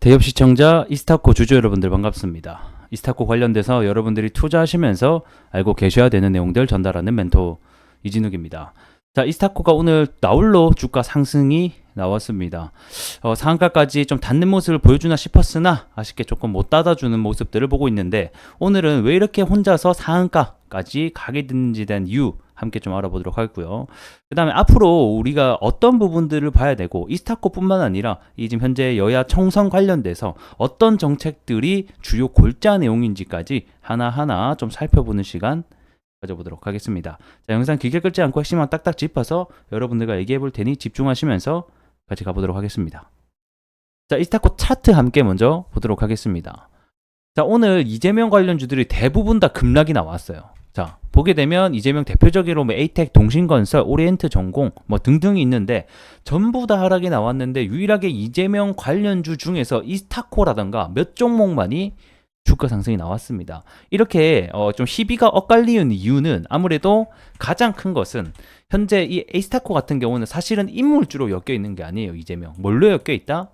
대협 시청자 이스타코 주주 여러분들 반갑습니다. 이스타코 관련돼서 여러분들이 투자하시면서 알고 계셔야 되는 내용들 전달하는 멘토 이진욱입니다. 자, 이스타코가 오늘 나홀로 주가 상승이 나왔습니다. 상한가까지 좀 닿는 모습을 보여주나 싶었으나 아쉽게 조금 못 닫아주는 모습들을 보고 있는데, 오늘은 왜 이렇게 혼자서 상한가까지 가게 됐는지 대한 이유 함께 좀 알아보도록 하고요. 그 다음에 앞으로 우리가 어떤 부분들을 봐야 되고, 이스타코뿐만 아니라 이 지금 현재 여야 총선 관련돼서 어떤 정책들이 주요 골자 내용인지까지 하나하나 좀 살펴보는 시간 가져보도록 하겠습니다. 자, 영상 길게 끌지 않고 핵심만 딱딱 짚어서 여러분들과 얘기해 볼 테니 집중하시면서 같이 가보도록 하겠습니다. 자, 이스타코 차트 함께 먼저 보도록 하겠습니다. 자, 오늘 이재명 관련주들이 대부분 다 급락이 나왔어요. 자, 보게 되면 이재명 대표적으로 뭐 에이텍, 동신건설, 오리엔트전공 뭐 등등이 있는데 전부 다 하락이 나왔는데, 유일하게 이재명 관련주 중에서 이스타코라던가 몇 종목만이 주가 상승이 나왔습니다. 이렇게 좀 희비가 엇갈리는 이유는, 아무래도 가장 큰 것은 현재 이 이스타코 같은 경우는 사실은 인물주로 엮여 있는 게 아니에요. 이재명 뭘로 엮여 있다?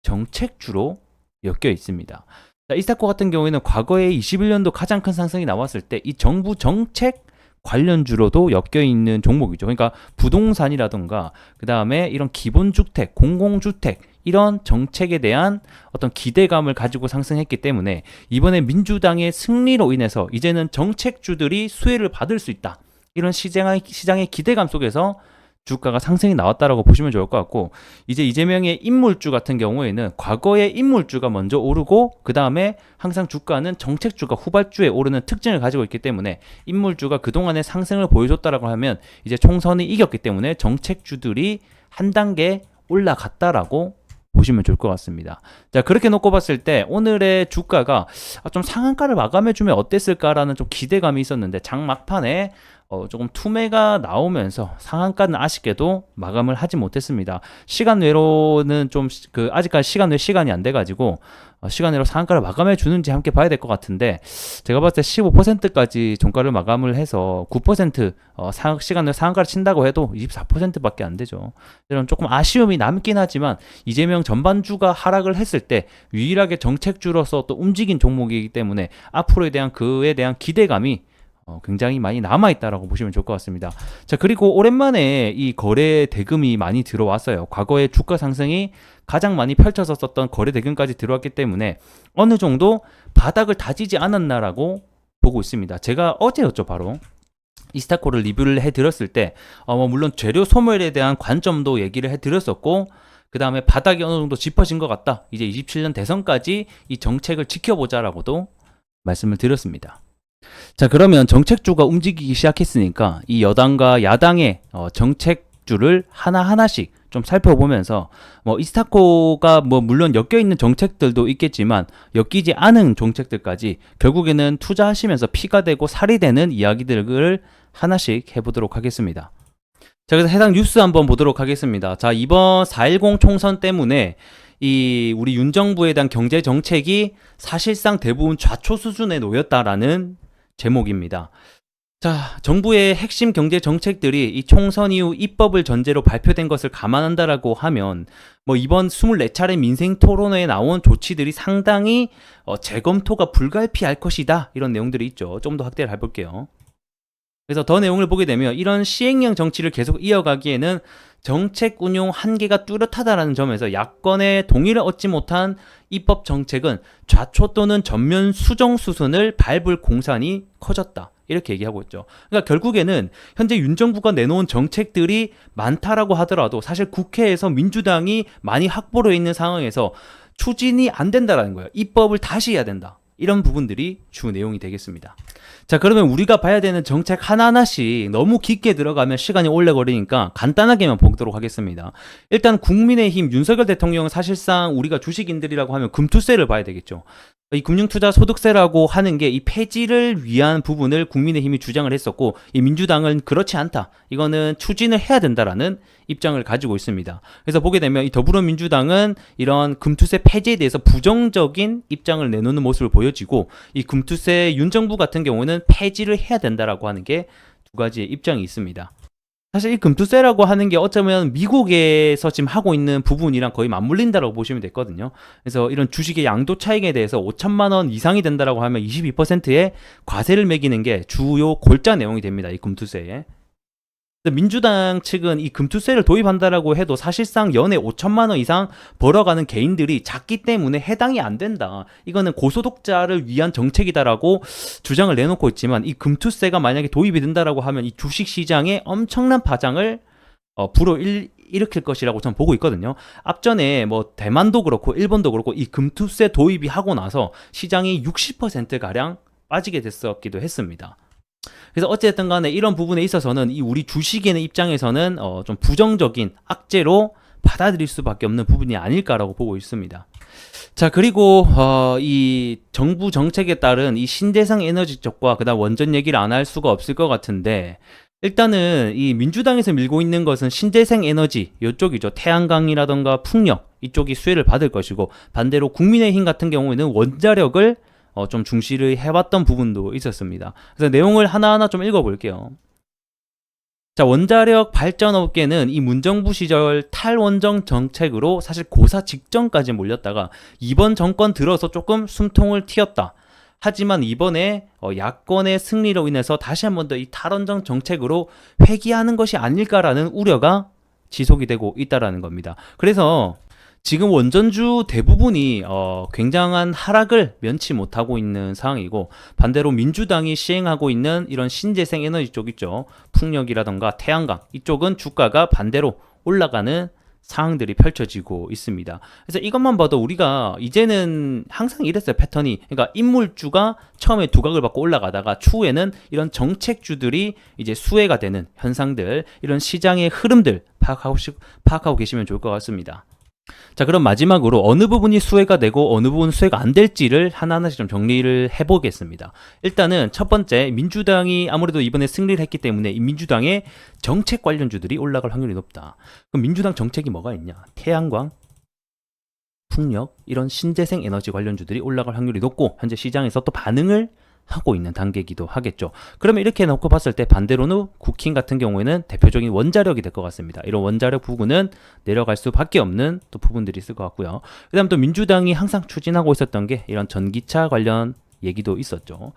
정책주로 엮여 있습니다. 자, 이스타코 같은 경우에는 과거에 21년도 가장 큰 상승이 나왔을 때 이 정부 정책 관련주로도 엮여 있는 종목이죠. 그러니까 부동산이라던가 그 다음에 이런 기본주택, 공공주택 이런 정책에 대한 어떤 기대감을 가지고 상승했기 때문에, 이번에 민주당의 승리로 인해서 이제는 정책주들이 수혜를 받을 수 있다, 이런 시장의 기대감 속에서 주가가 상승이 나왔다라고 보시면 좋을 것 같고, 이제 이재명의 인물주 같은 경우에는 과거에 인물주가 먼저 오르고 그 다음에 항상 주가는 정책주가 후발주에 오르는 특징을 가지고 있기 때문에, 인물주가 그동안의 상승을 보여줬다라고 하면 이제 총선이 이겼기 때문에 정책주들이 한 단계 올라갔다라고 보시면 좋을 것 같습니다. 자, 그렇게 놓고 봤을 때 오늘의 주가가 좀 상한가를 마감해주면 어땠을까라는 좀 기대감이 있었는데, 장 막판에 조금 투매가 나오면서 상한가는 아쉽게도 마감을 하지 못했습니다. 시간 외로는 좀 아직까지 시간이 안 돼가지고 시간 외로 상한가를 마감해 주는지 함께 봐야 될 것 같은데, 제가 봤을 때 15%까지 종가를 마감을 해서 9% 시간 외로 상한가를 친다고 해도 24%밖에 안 되죠. 이런 조금 아쉬움이 남긴 하지만, 이재명 전반주가 하락을 했을 때 유일하게 정책주로서 또 움직인 종목이기 때문에 앞으로에 대한 그에 대한 기대감이 굉장히 많이 남아있다라고 보시면 좋을 것 같습니다. 자, 그리고 오랜만에 이 거래 대금이 많이 들어왔어요. 과거에 주가 상승이 가장 많이 펼쳐졌었던 거래 대금까지 들어왔기 때문에 어느 정도 바닥을 다지지 않았나라고 보고 있습니다. 제가 어제였죠, 바로 이스타코를 리뷰를 해드렸을 때 물론 재료 소멸에 대한 관점도 얘기를 해드렸었고, 그 다음에 바닥이 어느 정도 짚어진 것 같다, 이제 27년 대선까지 이 정책을 지켜보자라고도 말씀을 드렸습니다. 자, 그러면 정책주가 움직이기 시작했으니까 이 여당과 야당의 정책주를 하나하나씩 좀 살펴보면서, 이스타코가 물론 엮여있는 정책들도 있겠지만 엮이지 않은 정책들까지 결국에는 투자하시면서 피가 되고 살이 되는 이야기들을 하나씩 해보도록 하겠습니다. 자, 그래서 해당 뉴스 한번 보도록 하겠습니다. 자, 이번 4.10 총선 때문에 우리 윤 정부에 대한 경제 정책이 사실상 대부분 좌초 수준에 놓였다라는 제목입니다. 자, 정부의 핵심 경제 정책들이 이 총선 이후 입법을 전제로 발표된 것을 감안한다라고 하면, 이번 24차례 민생 토론회에 나온 조치들이 상당히 재검토가 불가피할 것이다, 이런 내용들이 있죠. 좀 더 확대를 해볼게요. 그래서 더 내용을 보게 되면, 이런 시행령 정치를 계속 이어가기에는 정책 운용 한계가 뚜렷하다라는 점에서 야권의 동의를 얻지 못한 입법 정책은 좌초 또는 전면 수정 수순을 밟을 공산이 커졌다, 이렇게 얘기하고 있죠. 그러니까 결국에는 현재 윤 정부가 내놓은 정책들이 많다라고 하더라도 사실 국회에서 민주당이 많이 확보로 있는 상황에서 추진이 안 된다라는 거예요. 입법을 다시 해야 된다, 이런 부분들이 주 내용이 되겠습니다. 자, 그러면 우리가 봐야 되는 정책 하나하나씩 너무 깊게 들어가면 시간이 오래 걸리니까 간단하게만 보도록 하겠습니다. 일단 국민의힘 윤석열 대통령은 사실상 우리가 주식인들이라고 하면 금투세를 봐야 되겠죠. 이 금융투자소득세라고 하는 게 이 폐지를 위한 부분을 국민의힘이 주장을 했었고, 이 민주당은 그렇지 않다, 이거는 추진을 해야 된다라는 입장을 가지고 있습니다. 그래서 보게 되면 이 더불어민주당은 이런 금투세 폐지에 대해서 부정적인 입장을 내놓는 모습을 보여지고, 이 금투세 윤 정부 같은 경우는 폐지를 해야 된다라고 하는 게 두 가지의 입장이 있습니다. 사실 이 금투세라고 하는 게 어쩌면 미국에서 지금 하고 있는 부분이랑 거의 맞물린다라고 보시면 됐거든요. 그래서 이런 주식의 양도 차익에 대해서 5천만 원 이상이 된다라고 하면 22%의 과세를 매기는 게 주요 골자 내용이 됩니다. 이 금투세에. 민주당 측은 이 금투세를 도입한다라고 해도 사실상 연에 5천만 원 이상 벌어가는 개인들이 작기 때문에 해당이 안 된다. 이거는 고소득자를 위한 정책이다라고 주장을 내놓고 있지만 이 금투세가 만약에 도입이 된다라고 하면 이 주식시장에 엄청난 파장을 불어일으킬 것이라고 저는 보고 있거든요. 앞전에 뭐 대만도 그렇고 일본도 그렇고 이 금투세 도입이 하고 나서 시장이 60%가량 빠지게 됐었기도 했습니다. 그래서 어쨌든 간에 이런 부분에 있어서는 이 우리 주식인의 입장에서는 좀 부정적인 악재로 받아들일 수밖에 없는 부분이 아닐까라고 보고 있습니다. 자, 그리고 이 정부 정책에 따른 이 신재생 에너지 쪽과 그다음 원전 얘기를 안 할 수가 없을 것 같은데, 일단은 이 민주당에서 밀고 있는 것은 신재생 에너지 이쪽이죠. 태양광이라던가 풍력 이쪽이 수혜를 받을 것이고, 반대로 국민의힘 같은 경우에는 원자력을 좀 중시를 해왔던 부분도 있었습니다. 그래서 내용을 하나하나 좀 읽어볼게요. 자, 원자력 발전 업계는 이 문정부 시절 탈원전 정책으로 사실 고사 직전까지 몰렸다가 이번 정권 들어서 조금 숨통을 틔었다. 하지만 이번에 야권의 승리로 인해서 다시 한 번 더 이 탈원전 정책으로 회귀하는 것이 아닐까라는 우려가 지속이 되고 있다라는 겁니다. 그래서 지금 원전주 대부분이 굉장한 하락을 면치 못하고 있는 상황이고, 반대로 민주당이 시행하고 있는 이런 신재생 에너지 쪽 있죠. 풍력이라던가 태양광 이쪽은 주가가 반대로 올라가는 상황들이 펼쳐지고 있습니다. 그래서 이것만 봐도 우리가 이제는 항상 이랬어요. 패턴이. 그러니까 인물주가 처음에 두각을 받고 올라가다가 추후에는 이런 정책주들이 이제 수혜가 되는 현상들, 이런 시장의 흐름들 파악하고 계시면 좋을 것 같습니다. 자, 그럼 마지막으로 어느 부분이 수혜가 되고 어느 부분은 수혜가 안 될지를 하나하나씩 좀 정리를 해보겠습니다. 일단은 첫 번째, 민주당이 아무래도 이번에 승리를 했기 때문에 이 민주당의 정책 관련주들이 올라갈 확률이 높다. 그럼 민주당 정책이 뭐가 있냐? 태양광, 풍력, 이런 신재생 에너지 관련주들이 올라갈 확률이 높고, 현재 시장에서 또 반응을 하고 있는 단계이기도 하겠죠. 그러면 이렇게 놓고 봤을 때 반대로는 국힘 같은 경우에는 대표적인 원자력이 될 것 같습니다. 이런 원자력 부분은 내려갈 수밖에 없는 또 부분들이 있을 것 같고요. 그 다음 또 민주당이 항상 추진하고 있었던 게 이런 전기차 관련 얘기도 있었죠.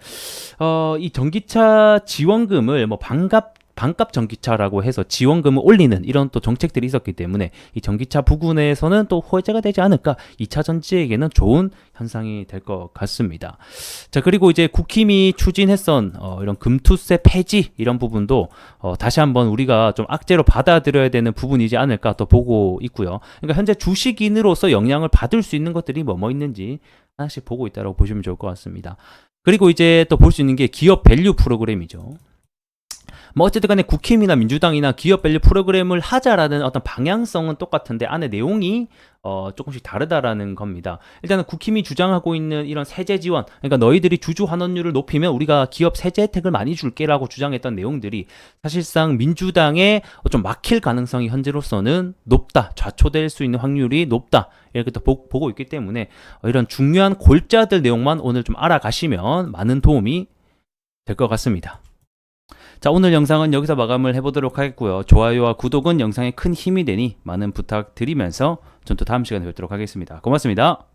이 전기차 지원금을 뭐 반값 전기차라고 해서 지원금을 올리는 이런 또 정책들이 있었기 때문에 이 전기차 부분에서는 또 호재가 되지 않을까, 2차 전지에게는 좋은 현상이 될 것 같습니다. 자, 그리고 이제 국힘이 추진했던 이런 금투세 폐지 이런 부분도 다시 한번 우리가 좀 악재로 받아들여야 되는 부분이지 않을까 또 보고 있고요. 그러니까 현재 주식인으로서 영향을 받을 수 있는 것들이 뭐 있는지 하나씩 보고 있다고 보시면 좋을 것 같습니다. 그리고 이제 또 볼 수 있는 게 기업 밸류 프로그램이죠. 뭐 어쨌든 간에 국힘이나 민주당이나 기업 밸류 프로그램을 하자라는 어떤 방향성은 똑같은데 안에 내용이 조금씩 다르다라는 겁니다. 일단은 국힘이 주장하고 있는 이런 세제 지원, 그러니까 너희들이 주주 환원율을 높이면 우리가 기업 세제 혜택을 많이 줄게라고 주장했던 내용들이 사실상 민주당에 좀 막힐 가능성이 현재로서는 높다, 좌초될 수 있는 확률이 높다, 이렇게 또 보고 있기 때문에 이런 중요한 골자들 내용만 오늘 좀 알아가시면 많은 도움이 될 것 같습니다. 자, 오늘 영상은 여기서 마감을 해보도록 하겠고요. 좋아요와 구독은 영상에 큰 힘이 되니 많은 부탁드리면서 전 또 다음 시간에 뵙도록 하겠습니다. 고맙습니다.